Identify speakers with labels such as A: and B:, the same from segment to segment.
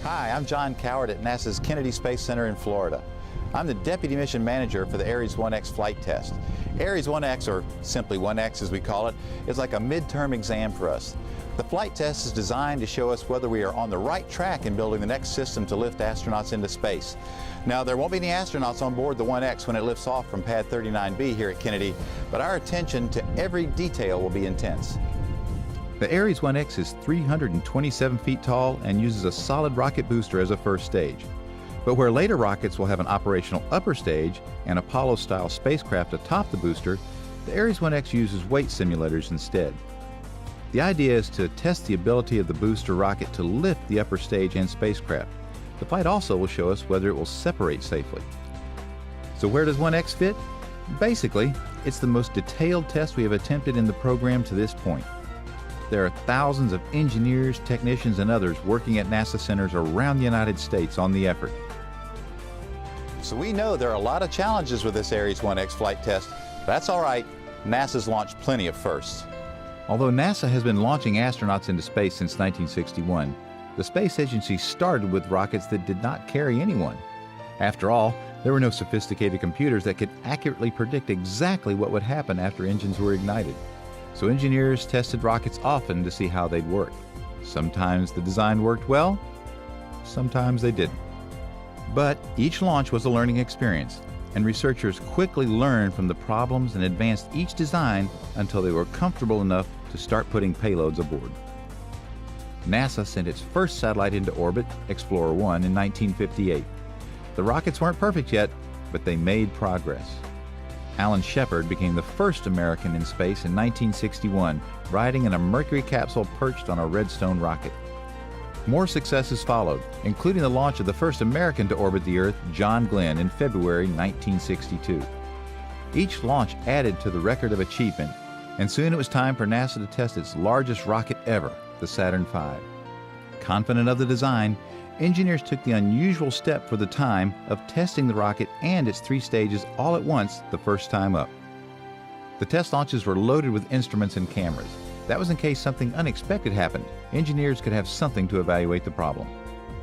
A: Hi, I'm John Coward at NASA's Kennedy Space Center in Florida. I'm the Deputy Mission Manager for the Ares 1X flight test. Ares 1X, or simply 1X as we call it, is like a midterm exam for us. The flight test is designed to show us whether we are on the right track in building the next system to lift astronauts into space. Now, there won't be any astronauts on board the 1X when it lifts off from Pad 39B here at Kennedy, but our attention to every detail will be intense. The Ares 1X is 327 feet tall and uses a solid rocket booster as a first stage. But where later rockets will have an operational upper stage and Apollo-style spacecraft atop the booster, the Ares 1X uses weight simulators instead. The idea is to test the ability of the booster rocket to lift the upper stage and spacecraft. The flight also will show us whether it will separate safely. So where does 1X fit? Basically, it's the most detailed test we have attempted in the program to this point. There are thousands of engineers, technicians, and others working at NASA centers around the United States on the effort. So we know there are a lot of challenges with this Ares 1X flight test. That's all right. NASA's launched plenty of firsts. Although NASA has been launching astronauts into space since 1961, the space agency started with rockets that did not carry anyone. After all, there were no sophisticated computers that could accurately predict exactly what would happen after engines were ignited. So engineers tested rockets often to see how they'd work. Sometimes the design worked well, sometimes they didn't. But each launch was a learning experience, and researchers quickly learned from the problems and advanced each design until they were comfortable enough to start putting payloads aboard. NASA sent its first satellite into orbit, Explorer 1, in 1958. The rockets weren't perfect yet, but they made progress. Alan Shepard became the first American in space in 1961, riding in a Mercury capsule perched on a Redstone rocket. More successes followed, including the launch of the first American to orbit the Earth, John Glenn, in February 1962. Each launch added to the record of achievement, and soon it was time for NASA to test its largest rocket ever, the Saturn V. Confident of the design, engineers took the unusual step for the time of testing the rocket and its three stages all at once the first time up. The test launches were loaded with instruments and cameras. That was in case something unexpected happened. Engineers could have something to evaluate the problem.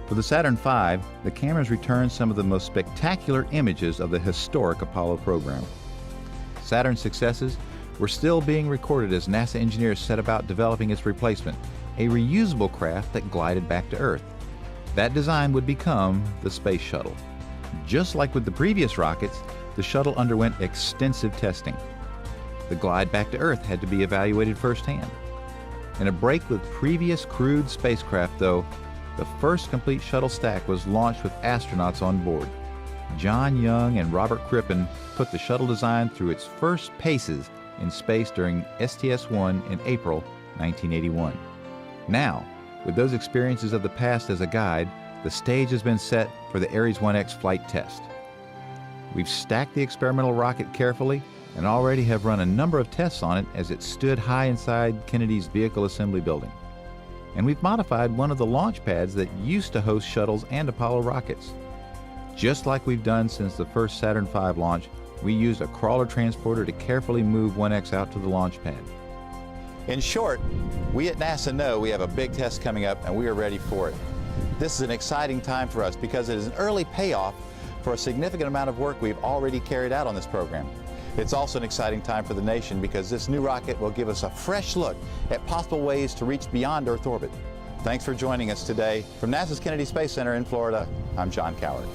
A: For the Saturn V, the cameras returned some of the most spectacular images of the historic Apollo program. Saturn's successes were still being recorded as NASA engineers set about developing its replacement, a reusable craft that glided back to Earth. That design would become the Space Shuttle. Just like with the previous rockets, the shuttle underwent extensive testing. The glide back to Earth had to be evaluated firsthand. In a break with previous crewed spacecraft, though, the first complete shuttle stack was launched with astronauts on board. John Young and Robert Crippen put the shuttle design through its first paces in space during STS-1 in April 1981. Now, with those experiences of the past as a guide, the stage has been set for the Ares 1X flight test. We've stacked the experimental rocket carefully and already have run a number of tests on it as it stood high inside Kennedy's Vehicle Assembly Building. And we've modified one of the launch pads that used to host shuttles and Apollo rockets. Just like we've done since the first Saturn V launch, we used a crawler transporter to carefully move 1X out to the launch pad. In short, we at NASA know we have a big test coming up and we are ready for it. This is an exciting time for us because it is an early payoff for a significant amount of work we've already carried out on this program. It's also an exciting time for the nation because this new rocket will give us a fresh look at possible ways to reach beyond Earth orbit. Thanks for joining us today. From NASA's Kennedy Space Center in Florida, I'm John Coward.